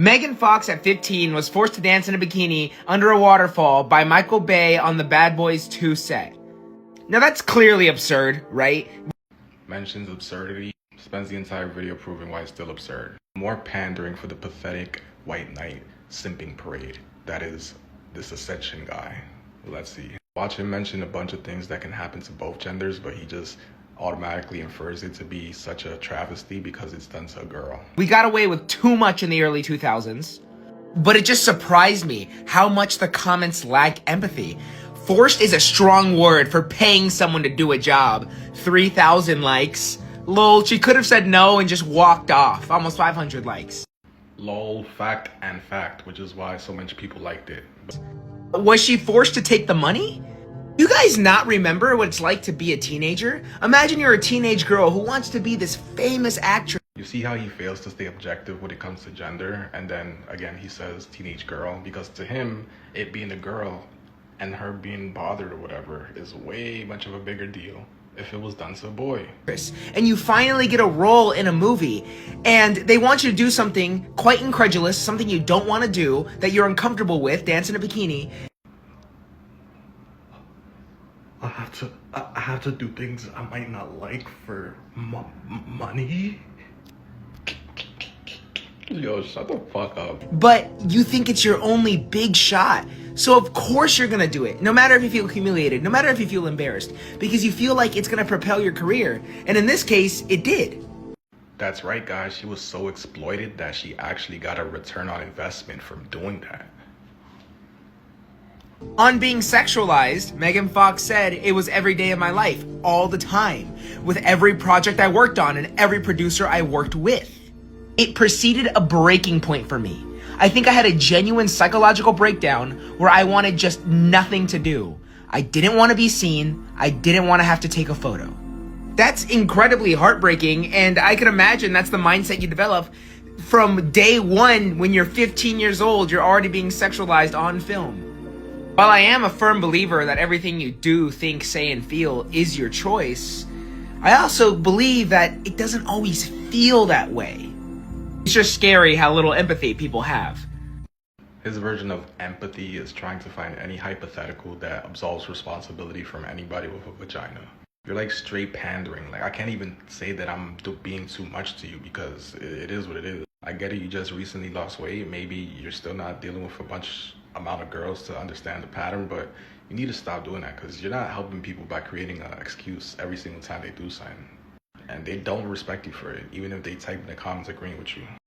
Megan Fox at 15 was forced to dance in a bikini under a waterfall by Michael Bay on the Bad Boys 2 set. Now that's clearly absurd, right? Mentions absurdity, spends the entire video proving why it's still absurd. More pandering for the pathetic white knight simping parade that is this Ascension guy. Let's see. Watch him mention a bunch of things that can happen to both genders, but he just automatically infers it to be such a travesty because it's done to a girl. We got away with too much in the early 2000s, but it just surprised me how much the comments lack empathy. Forced is a strong word for paying someone to do a job. 3,000 likes. Lol, she could have said no and just walked off. Almost 500 likes. Lol, fact and fact, which is why so many people liked it. Was she forced to take the money? You guys not remember what it's like to be a teenager? Imagine you're a teenage girl who wants to be this famous actress. You see how he fails to stay objective when it comes to gender, and then again he says teenage girl, because to him, it being a girl and her being bothered or whatever is way much of a bigger deal if it was done to a boy. And you finally get a role in a movie, and they want you to do something quite incredulous, something you don't want to do, that you're uncomfortable with, dance in a bikini. I have to do things I might not like for money. Yo, shut the fuck up. But you think it's your only big shot. So of course you're gonna do it, no matter if you feel humiliated, no matter if you feel embarrassed, because you feel like it's gonna propel your career. And in this case, it did. That's right, guys. She was so exploited that she actually got a return on investment from doing that. On being sexualized, Megan Fox said it was every day of my life, all the time, with every project I worked on and every producer I worked with. It preceded a breaking point for me. I think I had a genuine psychological breakdown where I wanted just nothing to do. I didn't want to be seen. I didn't want to have to take a photo. That's incredibly heartbreaking, and I can imagine that's the mindset you develop from day one. When you're 15 years old, you're already being sexualized on film. While I am a firm believer that everything you do, think, say, and feel is your choice, I also believe that it doesn't always feel that way. It's just scary how little empathy people have. His version of empathy is trying to find any hypothetical that absolves responsibility from anybody with a vagina. You're like straight pandering. Like, I can't even say that I'm being too much to you because it is what it is. I get it, you just recently lost weight. Maybe you're still not dealing with a amount of girls to understand the pattern, but you need to stop doing that because you're not helping people by creating an excuse every single time they do something. And they don't respect you for it, even if they type in the comments agreeing with you.